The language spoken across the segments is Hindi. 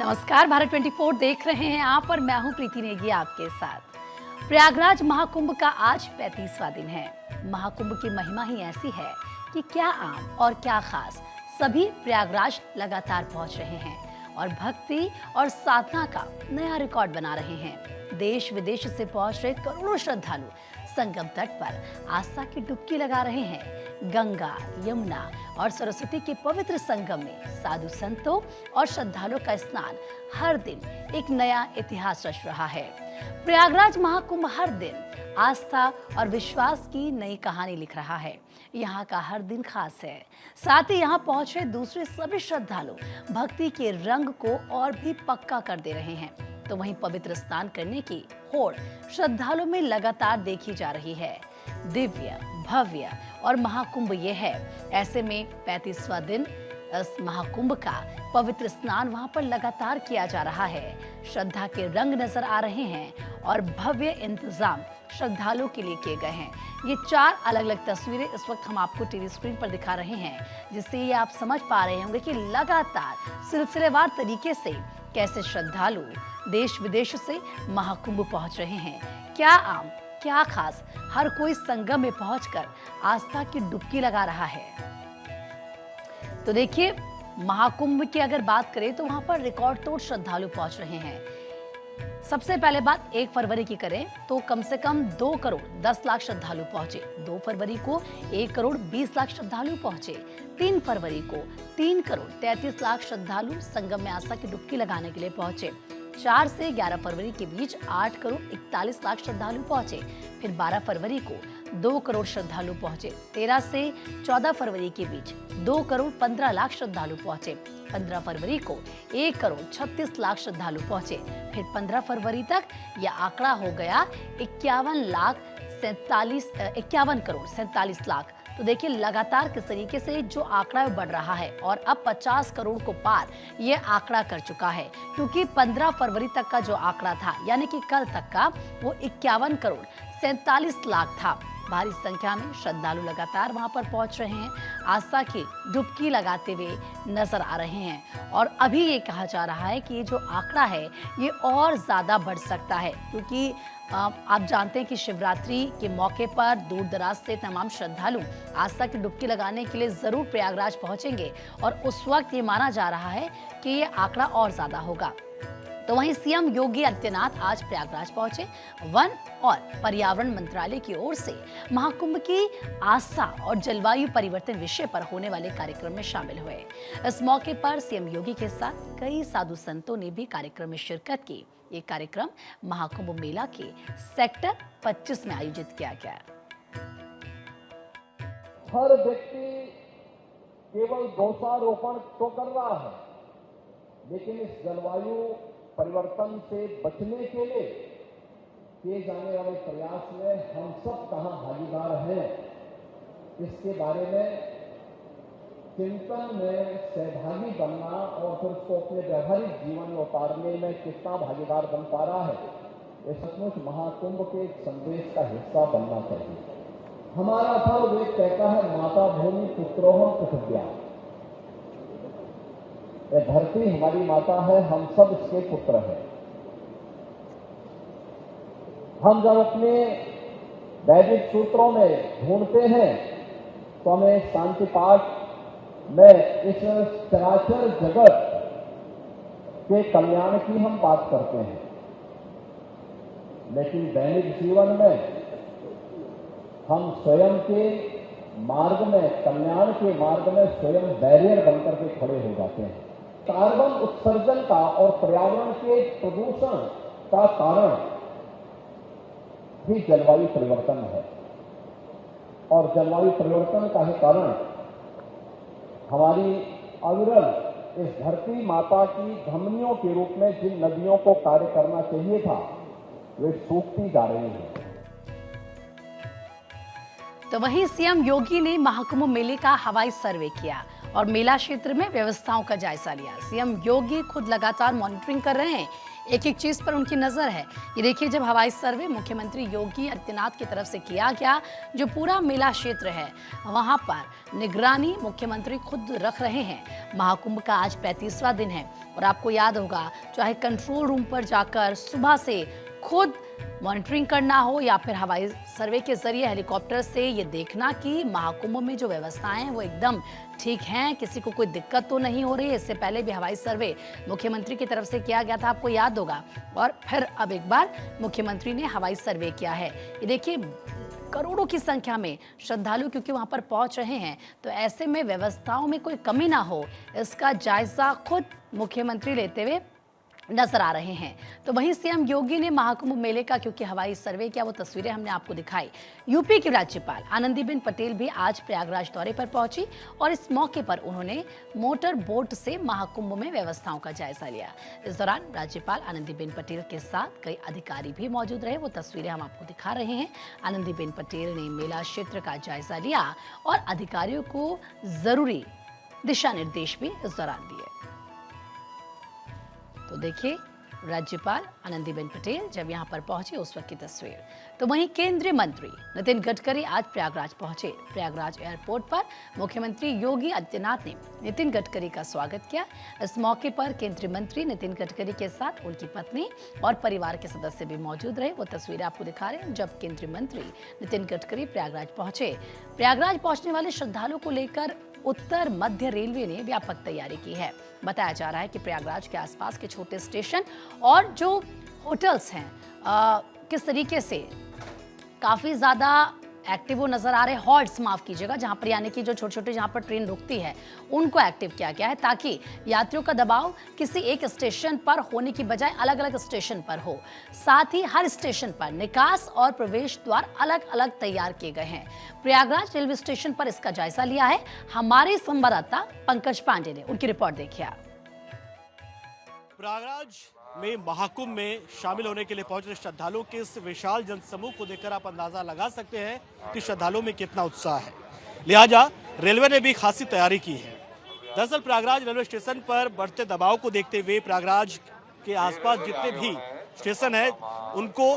नमस्कार, भारत 24 देख रहे हैं आप और मैं हूं प्रीति नेगी आपके साथ। प्रयागराज महाकुंभ का आज 35वां दिन है। महाकुंभ की महिमा ही ऐसी है कि क्या आम और क्या खास, सभी प्रयागराज लगातार पहुंच रहे हैं और भक्ति और साधना का नया रिकॉर्ड बना रहे हैं। देश विदेश से पहुंच रहे करोड़ों श्रद्धालु संगम तट पर आस्था की डुबकी लगा रहे हैं। गंगा, यमुना और सरस्वती के पवित्र संगम में साधु संतों और श्रद्धालुओं का स्नान हर दिन एक नया इतिहास रच रहा है। प्रयागराज महाकुंभ हर दिन आस्था और विश्वास की नई कहानी लिख रहा है। यहाँ का हर दिन खास है। साथ ही यहाँ पहुंचे दूसरे सभी श्रद्धालु भक्ति के रंग को और भी पक्का कर दे रहे हैं। तो वहीं पवित्र स्नान करने की होड़ श्रद्धालुओं में लगातार देखी जा रही है। दिव्य, भव्य और महाकुंभ ये है। ऐसे में 35वां दिन इस महाकुंभ का पवित्र स्नान वहां पर लगातार किया जा रहा है। श्रद्धा के रंग नजर आ रहे हैं और भव्य इंतजाम श्रद्धालुओं के लिए किए गए हैं। ये 4 अलग अलग तस्वीरें इस वक्त हम आपको टीवी स्क्रीन पर दिखा रहे हैं, जिससे ये आप समझ पा रहे होंगे कि लगातार सिलसिलेवार तरीके से कैसे श्रद्धालु देश विदेश से महाकुंभ पहुंच रहे हैं। क्या आम, क्या खास, हर कोई संगम में पहुंचकर आस्था की डुबकी लगा रहा है। तो देखिए, महाकुंभ की अगर बात करें तो वहां पर रिकॉर्ड तोड़ श्रद्धालु पहुंच रहे हैं। सबसे पहले बात 1 फरवरी की करें तो कम से कम 2 करोड़ 10 लाख श्रद्धालु पहुंचे। 2 फरवरी को 1 करोड़ 20 लाख श्रद्धालु पहुंचे। 3 फरवरी को 3 करोड़ 33 लाख श्रद्धालु संगम में आस्था की डुबकी लगाने के लिए पहुंचे। 4 से 11 फरवरी के बीच 8 करोड़ 41 लाख श्रद्धालु पहुंचे। फिर 12 फरवरी को 2 करोड़ श्रद्धालु पहुंचे। 13 से 14 फरवरी के बीच 2 करोड़ 15 लाख श्रद्धालु पहुंचे। 15 फरवरी को 1 करोड़ 36 लाख श्रद्धालु पहुंचे। फिर 15 फरवरी तक यह आंकड़ा हो गया 51 करोड़ 47 लाख। तो देखिए लगातार किस तरीके से जो आंकड़ा बढ़ रहा है और अब 50 करोड़ को पार ये आंकड़ा कर चुका है, क्योंकि 15 फरवरी तक का जो आंकड़ा था यानी कि कल तक का वो 51 करोड़ 47 लाख था। भारी संख्या में श्रद्धालु लगातार वहां पर पहुंच रहे हैं, आस्था की डुबकी लगाते हुए नजर आ रहे हैं। और अभी ये कहा जा रहा है कि ये जो आंकड़ा है ये और ज्यादा बढ़ सकता है, क्योंकि आप जानते हैं कि शिवरात्रि के मौके पर दूर दराज से तमाम श्रद्धालु आस्था की डुबकी लगाने के लिए जरूर प्रयागराज पहुंचेंगे और उस वक्त ये माना जा रहा है कि ये आंकड़ा और ज्यादा होगा। तो वहीं सीएम योगी आदित्यनाथ आज प्रयागराज पहुंचे। वन और पर्यावरण मंत्रालय की ओर से महाकुंभ की आस्था और जलवायु परिवर्तन विषय पर होने वाले कार्यक्रम में शामिल हुए। इस मौके पर सीएम योगी के साथ कई साधु संतों ने भी कार्यक्रम में शिरकत की। ये कार्यक्रम महाकुंभ मेला के सेक्टर 25 में आयोजित किया गया। हर व्यक्ति केवल वृक्षारोपण तो कर रहा है, लेकिन इस जलवायु परिवर्तन से बचने के लिए किए जाने वाले प्रयास में हम सब कहां भागीदार हैं, इसके बारे में चिंतन में सहभागी बनना और फिर उसको अपने व्यावहारिक जीवन में उतारने में कितना भागीदार बन पा रहा है, ये सचमुच महाकुंभ के एक संदेश का हिस्सा बनना चाहिए। हमारा अथर्ववेद कहता है, माता भूमि पुत्रोहम पृथिव्या। ये धरती हमारी माता है, हम सब इसके पुत्र हैं। हम जब अपने वैदिक सूत्रों में ढूंढते हैं तो हमें शांति पाठ में इस चराचर जगत के कल्याण की हम बात करते हैं, लेकिन दैनिक जीवन में हम स्वयं के मार्ग में, कल्याण के मार्ग में स्वयं बैरियर बनकर के खड़े हो जाते हैं। कार्बन उत्सर्जन का और पर्यावरण के प्रदूषण का कारण भी जलवायु परिवर्तन है, और जलवायु परिवर्तन का ही कारण हमारी अविरल इस धरती माता की धमनियों के रूप में जिन नदियों को कार्य करना चाहिए था, वे सूखती जा रही हैं। तो वहीं सीएम योगी ने महाकुंभ मेले का हवाई सर्वे किया और मेला क्षेत्र में व्यवस्थाओं का जायजा लिया। सीएम योगी खुद लगातार मॉनिटरिंग कर रहे हैं, एक एक चीज पर उनकी नजर है। ये देखिए, जब हवाई सर्वे मुख्यमंत्री योगी आदित्यनाथ की तरफ से किया गया, जो पूरा मेला क्षेत्र है वहां पर निगरानी मुख्यमंत्री खुद रख रहे हैं। महाकुंभ का आज 35वां दिन है और आपको याद होगा, चाहे कंट्रोल रूम पर जाकर सुबह से खुद मॉनिटरिंग करना हो या फिर हवाई सर्वे के जरिए हेलीकॉप्टर से ये देखना कि महाकुंभ में जो व्यवस्थाएं हैं वो एकदम ठीक हैं, किसी को कोई दिक्कत तो नहीं हो रही है। इससे पहले भी हवाई सर्वे मुख्यमंत्री की तरफ से किया गया था, आपको याद होगा, और फिर अब एक बार मुख्यमंत्री ने हवाई सर्वे किया है। ये देखिए, करोड़ों की संख्या में श्रद्धालु क्योंकि वहां पर पहुंच रहे हैं, तो ऐसे में व्यवस्थाओं में कोई कमी ना हो, इसका जायजा खुद मुख्यमंत्री लेते हुए नजर आ रहे हैं। तो वहीं सीएम योगी ने महाकुंभ मेले का क्योंकि हवाई सर्वे किया, वो तस्वीरें हमने आपको दिखाई। यूपी की राज्यपाल आनंदीबेन पटेल भी आज प्रयागराज दौरे पर पहुंची और इस मौके पर उन्होंने मोटर बोट से महाकुंभ में व्यवस्थाओं का जायजा लिया। इस दौरान राज्यपाल आनंदीबेन पटेल के साथ कई अधिकारी भी मौजूद रहे, वो तस्वीरें हम आपको दिखा रहे हैं। आनंदीबेन पटेल ने मेला क्षेत्र का जायजा लिया और अधिकारियों को जरूरी दिशा निर्देश भी इस दौरान दिए। तो देखिए, राज्यपाल आनंदीबेन पटेल जब यहां पर पहुंचे उस वक्त की तस्वीर। तो वहीं केंद्रीय मंत्री नितिन गडकरी आज प्रयागराज पहुंचे। प्रयागराज एयरपोर्ट पर मुख्यमंत्री योगी आदित्यनाथ ने नितिन गडकरी का स्वागत किया। इस मौके पर केंद्रीय मंत्री नितिन गडकरी के साथ उनकी पत्नी और परिवार के सदस्य भी मौजूद रहे। वो तस्वीरें आपको दिखा रहे हैं जब केंद्रीय मंत्री नितिन गडकरी प्रयागराज पहुंचे। प्रयागराज पहुंचने वाले श्रद्धालुओं को लेकर उत्तर मध्य रेलवे ने व्यापक तैयारी की है। बताया जा रहा है कि प्रयागराज के आसपास के छोटे स्टेशन और जो होटल्स हैं किस तरीके से काफी ज्यादा एक्टिव वो नजर आ रहे हैं। हॉल्ट्स, माफ कीजिएगा, जहां पर यानी कि जो छोटे छोटे जहां पर ट्रेन रुकती है उनको एक्टिव किया गया है, ताकि यात्रियों का दबाव किसी एक स्टेशन पर होने की बजाय अलग अलग स्टेशन पर हो। साथ ही हर स्टेशन पर निकास और प्रवेश द्वार अलग अलग तैयार किए गए हैं। प्रयागराज रेलवे स्टेशन पर इसका जायजा लिया है हमारे संवाददाता पंकज पांडे ने, उनकी रिपोर्ट देखिए। प्रयागराज में महाकुंभ में शामिल होने के लिए पहुंच रहे श्रद्धालुओं के इस विशाल जनसमूह को देखकर आप अंदाजा लगा सकते हैं कि श्रद्धालुओं में कितना उत्साह है। लिहाजा रेलवे ने भी खासी तैयारी की है। दरअसल प्रयागराज रेलवे स्टेशन पर बढ़ते दबाव को देखते हुए प्रयागराज के आसपास जितने भी स्टेशन है उनको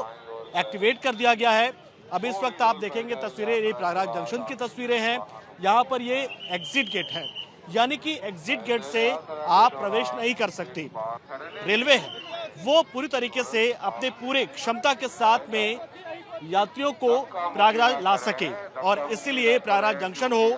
एक्टिवेट कर दिया गया है। अब इस वक्त आप देखेंगे तस्वीरें, ये प्रयागराज जंक्शन की तस्वीरें हैं। यहाँ पर ये एग्जिट गेट है, यानी कि एग्जिट गेट से आप प्रवेश नहीं कर सकते। रेलवे है वो पूरी तरीके से अपने पूरे क्षमता के साथ में यात्रियों को प्रयागराज ला सके, और इसीलिए प्रयागराज जंक्शन हो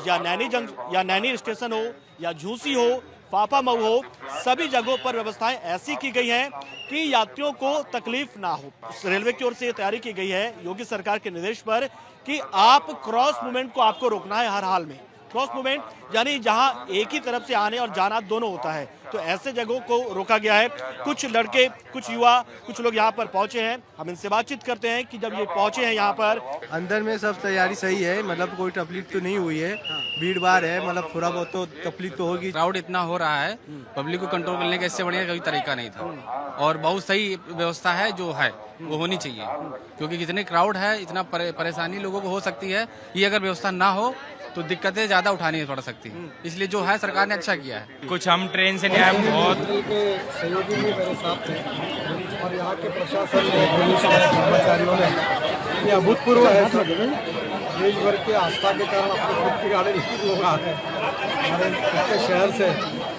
या नैनी स्टेशन हो या झूसी हो, फाफा मऊ हो, सभी जगहों पर व्यवस्थाएं ऐसी की गई हैं कि यात्रियों को तकलीफ ना हो। रेलवे की ओर से ये तैयारी की गई है योगी सरकार के निर्देश पर कि आप क्रॉस मूवमेंट को आपको रोकना है हर हाल में। क्रॉस मूवमेंट यानी जहां एक ही तरफ से आने और जाना दोनों होता है, तो ऐसे जगहों को रोका गया है। कुछ लड़के, कुछ युवा, कुछ लोग यहाँ पर पहुंचे हैं, हम इनसे बातचीत करते हैं कि जब ये पहुंचे हैं यहाँ पर। अंदर में सब तैयारी सही है, मतलब कोई तकलीफ तो नहीं हुई है। भीड़ भाड़ है, मतलब थोड़ा बहुत तो तकलीफ तो होगी। क्राउड इतना हो रहा है, पब्लिक को कंट्रोल करने का इससे बढ़िया कोई तरीका नहीं था, और बहुत सही व्यवस्था है जो है वो होनी चाहिए, क्योंकि जितने क्राउड है इतना परेशानी लोगों को हो सकती है। ये अगर व्यवस्था ना हो तो दिक्कतें ज्यादा उठानी पड़ सकती, इसलिए जो है सरकार ने अच्छा किया है। कुछ हम ट्रेन से नहीं आए, बहुत सहयोगी भी मेरे साथ थे और यहाँ के प्रशासन ने, पुलिस ने, कर्मचारियों ने ये अभूतपूर्व है। सब देश भर के आस्था के कारण अपनी खुद की गाड़ी लेकर लोग आ रहे हैं। हमारे पूरे शहर से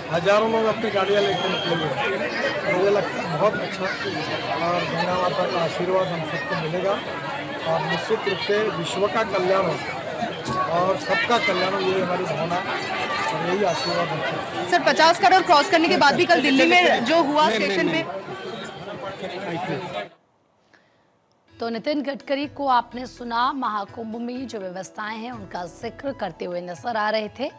हजारों लोग अपनी गाड़ियाँ लेकर निकले हुए। मुझे लगता है बहुत अच्छा, और गंगा माता का आशीर्वाद हम सबको मिलेगा और निश्चित रूप से विश्व का कल्याण हो और सबका कल्याण हो, ये हमारी भावना और यही आशीर्वाद है। सर, 50 करोड़ क्रॉस करने के बाद भी कल दिल्ली में जो हुआ स्टेशन पे, तो नितिन गडकरी को आपने सुना, महाकुंभ में जो व्यवस्थाएं हैं उनका जिक्र करते हुए नजर आ रहे थे।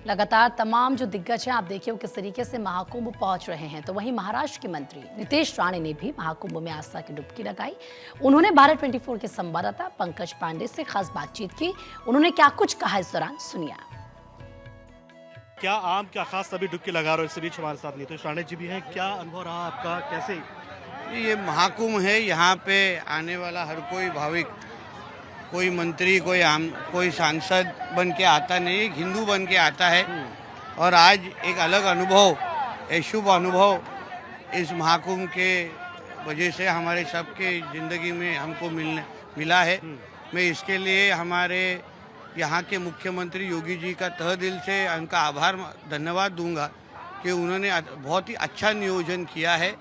लगातार तमाम जो दिग्गज हैं, आप देखिए वो किस तरीके से महाकुंभ पहुंच रहे हैं। तो वहीं महाराष्ट्र के मंत्री नितेश राणे ने भी महाकुंभ में आस्था की डुबकी लगाई। उन्होंने भारत 24 के संवाददाता पंकज पांडे से खास बातचीत की। उन्होंने क्या कुछ कहा इस दौरान, सुनिए। क्या आम क्या खास सभी डुबकी लगा रहे हो। इस बीच हमारे साथ नितेश राणे जी भी हैं। क्या अनुभव रहा आपका, कैसे? ये महाकुंभ है, यहाँ पे आने वाला हर कोई भाविक कोई मंत्री कोई सांसद बन के आता नहीं, एक हिंदू बन के आता है। और आज एक अलग अनुभव, एक शुभ अनुभव इस महाकुंभ के वजह से हमारे सबके ज़िंदगी में हमको मिला है। मैं इसके लिए हमारे यहाँ के मुख्यमंत्री योगी जी का तहे दिल से उनका आभार धन्यवाद दूंगा कि उन्होंने बहुत ही अच्छा नियोजन किया है।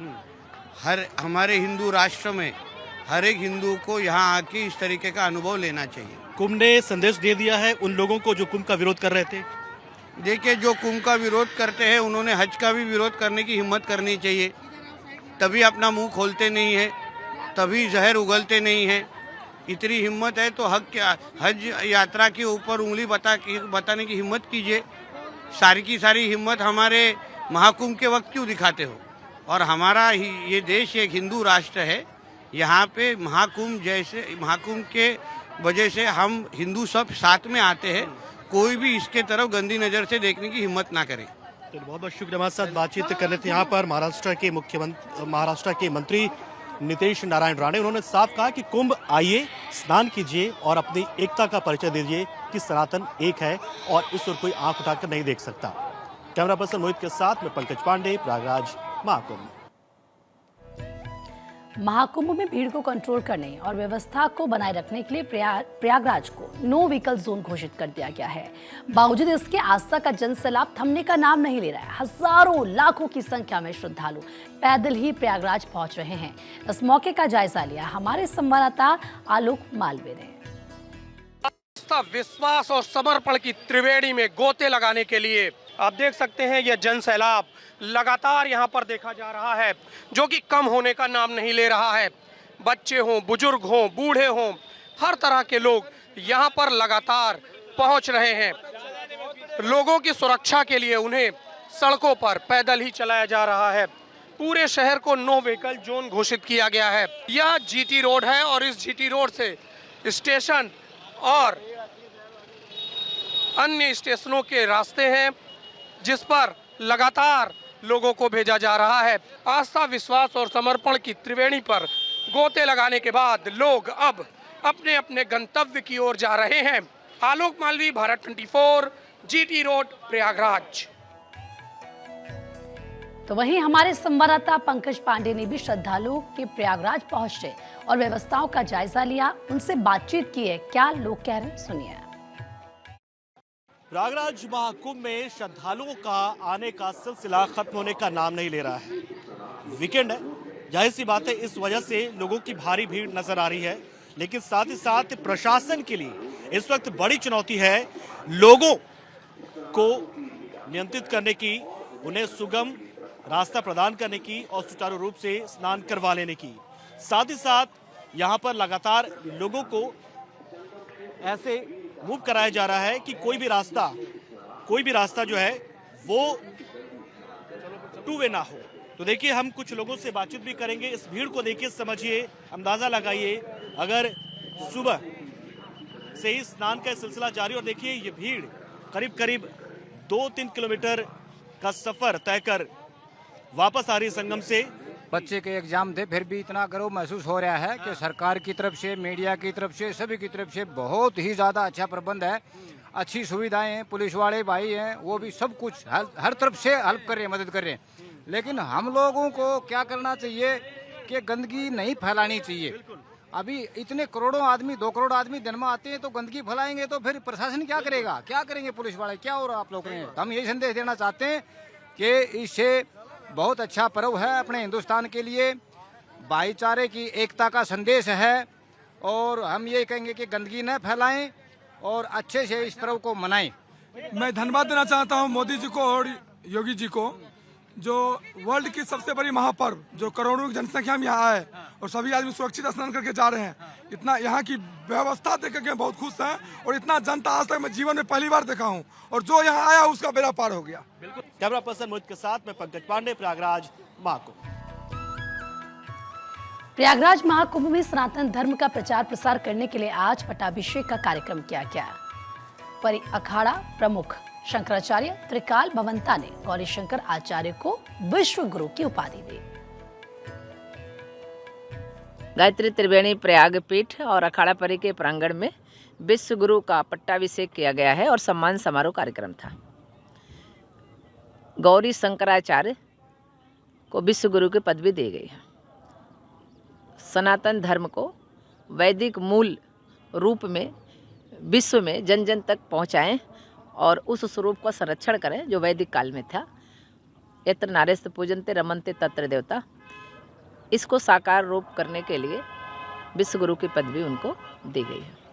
हमारे हिंदू राष्ट्र में हर एक हिंदू को यहाँ आके इस तरीके का अनुभव लेना चाहिए। कुंभ ने संदेश दे दिया है उन लोगों को जो कुंभ का विरोध कर रहे थे। देखिए, जो कुंभ का विरोध करते हैं उन्होंने हज का भी विरोध करने की हिम्मत करनी चाहिए। तभी अपना मुंह खोलते नहीं है, तभी जहर उगलते नहीं है। इतनी हिम्मत है तो हज यात्रा के ऊपर उंगली बताने की हिम्मत कीजिए। सारी की सारी हिम्मत हमारे महाकुंभ के वक्त क्यों दिखाते हो? और हमारा ये देश एक हिंदू राष्ट्र है। यहाँ पे महाकुंभ के वजह से हम हिंदू सब साथ में आते हैं। कोई भी इसके तरफ गंदी नज़र से देखने की हिम्मत ना करे। तो बहुत बहुत शुक्रिया। हमारे साथ बातचीत करने थे यहाँ पर महाराष्ट्र के मंत्री नीतीश नारायण राणे। उन्होंने साफ कहा कि कुंभ आइए, स्नान कीजिए और अपनी एकता का परिचय दीजिए कि सनातन एक है और इस ओर कोई आंख उठाकर नहीं देख सकता। कैमरा पर्सन मोहित के साथ में पंकज पांडे, प्रयागराज महाकुंभ। महाकुंभ में भीड़ को कंट्रोल करने और व्यवस्था को बनाए रखने के लिए प्रयागराज को नो व्हीकल जोन घोषित कर दिया गया है। बावजूद इसके आस्था का जनसैलाब थमने का नाम नहीं ले रहा है। हजारों लाखों की संख्या में श्रद्धालु पैदल ही प्रयागराज पहुंच रहे हैं। इस मौके का जायजा लिया हमारे संवाददाता आलोक मालवीय ने। आस्था, विश्वास और समर्पण की त्रिवेणी में गोते लगाने के लिए आप देख सकते हैं यह जनसैलाब लगातार यहाँ पर देखा जा रहा है, जो कि कम होने का नाम नहीं ले रहा है। बच्चे हों, बुजुर्ग हों, बूढ़े हों, हर तरह के लोग यहाँ पर लगातार पहुँच रहे हैं। लोगों की सुरक्षा के लिए उन्हें सड़कों पर पैदल ही चलाया जा रहा है। पूरे शहर को नो व्हीकल जोन घोषित किया गया है। यह जीटी रोड है और इस जीटी रोड से स्टेशन और अन्य स्टेशनों के रास्ते हैं, जिस पर लगातार लोगों को भेजा जा रहा है। आस्था, विश्वास और समर्पण की त्रिवेणी पर गोते लगाने के बाद लोग अब अपने अपने गंतव्य की ओर जा रहे हैं। आलोक मालवीय, भारत 24, जीटी रोड, प्रयागराज। तो वहीं हमारे संवाददाता पंकज पांडे ने भी श्रद्धालुओं के प्रयागराज पहुंचे और व्यवस्थाओं का जायजा लिया, उनसे बातचीत की है। क्या लोग कह रहे हैं, सुनिए। प्रयागराज महाकुंभ में श्रद्धालुओं का आने का सिलसिला खत्म होने का नाम नहीं ले रहा है। वीकेंड है, जाहिर सी बात है, इस वजह से लोगों की भारी भीड़ नजर आ रही है। लेकिन साथ ही साथ प्रशासन के लिए इस वक्त बड़ी चुनौती है लोगों को नियंत्रित करने की, उन्हें सुगम रास्ता प्रदान करने की और सुचारू रूप से स्नान करवा लेने की। साथ ही साथ यहाँ पर लगातार लोगों को ऐसे मूव कराया जा रहा है कि कोई भी रास्ता जो है वो टू वे ना हो। तो देखिए, हम कुछ लोगों से बातचीत भी करेंगे। इस भीड़ को देखिए, समझिए, अंदाजा लगाइए। अगर सुबह से ही स्नान का सिलसिला जारी, और देखिए ये भीड़ करीब करीब 2-3 किलोमीटर का सफर तय कर वापस आ रही संगम से। बच्चे के एग्जाम थे, फिर भी इतना गर्व महसूस हो रहा है कि सरकार की तरफ से, मीडिया की तरफ से, सभी की तरफ से बहुत ही ज़्यादा अच्छा प्रबंध है, अच्छी सुविधाएं हैं। पुलिस वाले भाई हैं, वो भी सब कुछ हर तरफ से हेल्प कर रहे हैं, मदद कर रहे हैं। लेकिन हम लोगों को क्या करना चाहिए कि गंदगी नहीं फैलानी चाहिए। अभी इतने करोड़ों आदमी, 2 करोड़ आदमी दिन में आते हैं, तो गंदगी फैलाएंगे तो फिर प्रशासन क्या करेगा, क्या करेंगे पुलिस वाले, क्या हो रहा आप लोग करेंगे। हम यही संदेश देना चाहते हैं कि इससे बहुत अच्छा पर्व है अपने हिंदुस्तान के लिए, भाईचारे की एकता का संदेश है। और हम ये कहेंगे कि गंदगी न फैलाएं और अच्छे से इस पर्व को मनाएं। मैं धन्यवाद देना चाहता हूं मोदी जी को और योगी जी को, जो वर्ल्ड की सबसे बड़ी महापर्व, जो करोड़ों की जनसंख्या में यहाँ आए और सभी आदमी सुरक्षित स्नान करके जा रहे हैं। इतना यहाँ की व्यवस्था देख के बहुत खुश हैं और इतना जनता आज तक मैं जीवन में पहली बार देखा हूँ, और जो यहाँ आया उसका बेड़ा पार हो गया। कैमरा पर्सन मोहित के साथ में पंकज पांडे, प्रयागराज महाकुंभ। प्रयागराज महाकुंभ में सनातन धर्म का प्रचार प्रसार करने के लिए आज पट्टाभिषेक का कार्यक्रम किया गया। परि अखाड़ा प्रमुख शंकराचार्य त्रिकाल भवंता ने गौरीशंकर आचार्य को विश्व गुरु की उपाधि दी। गायत्री त्रिवेणी प्रयाग पीठ और अखाड़ा परी के प्रांगण में विश्व गुरु का पट्टाभिषेक किया गया है और सम्मान समारोह कार्यक्रम था। गौरी शंकराचार्य को विश्व गुरु की पदवी दी गई है। सनातन धर्म को वैदिक मूल रूप में विश्व में जन जन तक पहुँचाएँ और उस स्वरूप का संरक्षण करें जो वैदिक काल में था। यत्र नारेस्त पूजनते रमनते तत्र देवता, इसको साकार रूप करने के लिए विश्व गुरु की पदवी उनको दी गई है।